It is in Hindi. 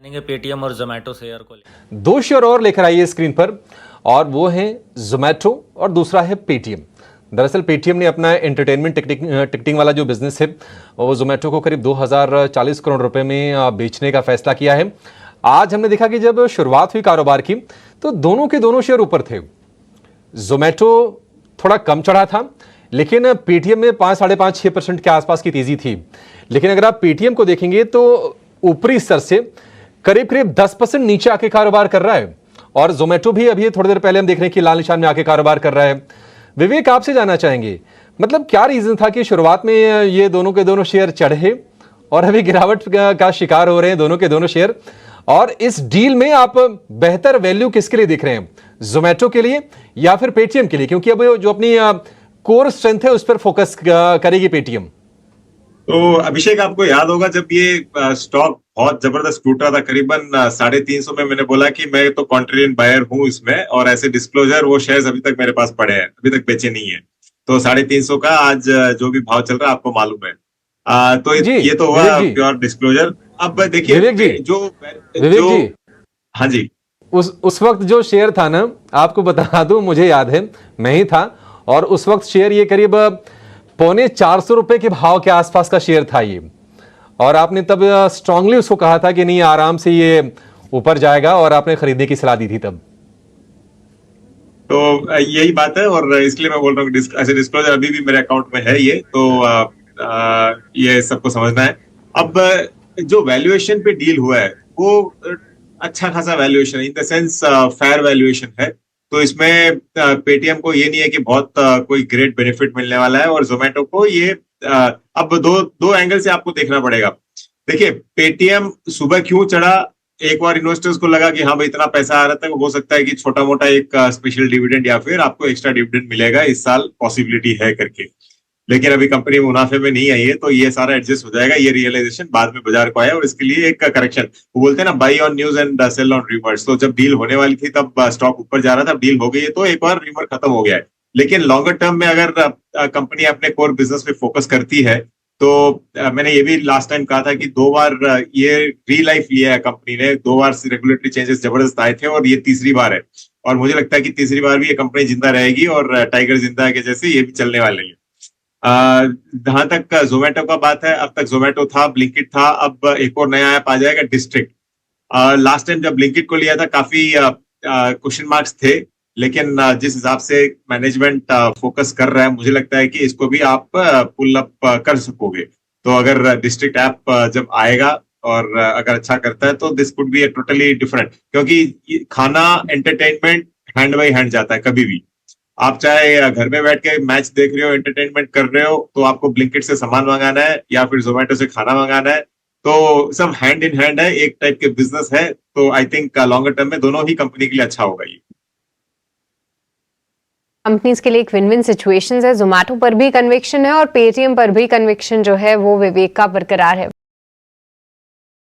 पेटीएम और जोमेटो शेयर को दो शेयर और लेकर आइए स्क्रीन पर, और वो है जोमेटो और दूसरा है पेटीएम। दरअसल पेटीएम ने अपना एंटरटेनमेंट टिकटिंग वाला जो बिजनेस है वो जोमेटो को करीब 2040 करोड़ रुपए में बेचने का फैसला किया है। आज हमने देखा कि जब शुरुआत हुई कारोबार की तो दोनों के दोनों शेयर ऊपर थे। जोमेटो थोड़ा कम चढ़ा था, लेकिन पेटीएम में 5-5.5-6% के आसपास की तेजी थी। लेकिन अगर आप पेटीएम को देखेंगे तो ऊपरी स्तर से करीब करीब 10% नीचे आके कारोबार कर रहा है, और जोमेटो भी अभी थोड़ी देर पहले हम देख रहे हैं कि लाल निशान में आके कारोबार कर रहा है। विवेक, आपसे जानना चाहेंगे मतलब क्या रीजन था कि शुरुआत में ये दोनों के दोनों शेयर चढ़े और अभी गिरावट का शिकार हो रहे हैं दोनों के दोनों शेयर, और इस डील में आप बेहतर वैल्यू किसके लिए दिख रहे हैं, जोमेटो के लिए या फिर पेटीएम के लिए? क्योंकि अब जो अपनी कोर स्ट्रेंथ है उस पर फोकस करेगी पेटीएम। तो अभिषेक, आपको याद होगा जब ये स्टॉक बहुत जबरदस्त टूट रहा था, करीबन 350 में, मैंने बोला कि मैं तो कॉन्ट्रेरियन बायर हूं इसमें, और ऐसे डिस्क्लोजर वो शेयर्स अभी तक मेरे पास पड़े हैं, अभी तक बेचे नहीं है। तो 350 का आज जो भी भाव चल रहा है आपको मालूम है। तो ये तो हुआ प्योर डिस्क्लोजर। अब देखिए विवेक जी, हाँ जी, उस वक्त जो शेयर था ना, आपको बता दूं, मुझे याद है मैं ही था, और उस वक्त शेयर ये करीब 350 रुपए के भाव के आसपास का शेयर था ये, और आपने तब स्ट्रांगली उसको कहा था कि नहीं आराम से ये ऊपर जाएगा, और आपने खरीदने की सलाह दी थी तब। तो यही बात है, और इसलिए मैं बोल रहा हूँ ऐसे डिस्क्लोजर अभी भी मेरे अकाउंट में है ये, तो ये सबको समझना है। अब जो वैल्यूएशन पे डील हुआ है वो अच्छा खासा valuation, in the sense fair valuation है। तो इसमें पेटीएम को ये नहीं है कि बहुत कोई ग्रेट बेनिफिट मिलने वाला है, और जोमेटो को ये अब दो एंगल से आपको देखना पड़ेगा। देखिए, पेटीएम सुबह क्यों चढ़ा, एक बार इन्वेस्टर्स को लगा कि हाँ भाई इतना पैसा आ रहा था, हो सकता है कि छोटा मोटा एक स्पेशल डिविडेंड या फिर आपको एक्स्ट्रा डिविडेंड मिलेगा इस साल, पॉसिबिलिटी है करके। लेकिन अभी कंपनी मुनाफे में नहीं आई है, तो ये सारा एडजस्ट हो जाएगा। ये रियलाइजेशन बाद में बाजार को आया, और इसके लिए एक करेक्शन, वो बोलते हैं ना, buy on news and sell on rumours. तो जब डील होने वाली थी तब स्टॉक ऊपर जा रहा था, अब डील हो गई है तो एक बार रिमर खत्म हो गया है। लेकिन लॉन्गर टर्म में अगर कंपनी अपने कोर बिजनेस पे फोकस करती है तो मैंने ये भी लास्ट टाइम कहा था कि 2 बार ये री लाइफ लिया है कंपनी ने, 2 बार रेगुलेटरी चेंजहां जबरदस्त आए थे, और ये तीसरी बार है। और मुझे लगता है कि तीसरी बार भी ये कंपनी जिंदा रहेगी, और टाइगर जिंदा है के जैसे ये भी चलने वाले हैं। जहां तक जोमेटो का बात है, अब तक जोमेटो था, ब्लिंकिट था, अब एक और नया ऐप आ जाएगा, डिस्ट्रिक्ट। लास्ट टाइम जब ब्लिंकिट को लिया था काफी क्वेश्चन मार्क्स थे, लेकिन जिस हिसाब से मैनेजमेंट फोकस कर रहा है, मुझे लगता है कि इसको भी आप पुल अप कर सकोगे। तो अगर डिस्ट्रिक्ट ऐप जब आएगा और अगर अच्छा करता है तो this could be a totally different, क्योंकि खाना एंटरटेनमेंट हैंड बाई हैंड जाता है कभी भी। आप चाहे घर में बैठ के मैच देख रहे हो, एंटरटेनमेंट कर रहे हो, तो आपको ब्लिंकिट से सामान मंगाना है या फिर जोमेटो से खाना मंगाना है, तो सब हैंड इन हैंड है, एक टाइप के बिजनेस है। तो आई थिंक लॉन्गर टर्म में दोनों ही कंपनी के लिए अच्छा होगा ये। कंपनीज के लिए एक विन विन सिचुएशन है। जोमेटो पर भी कन्विक्शन है और पेटीएम पर भी कन्विक्शन जो है वो विवेक का बरकरार है।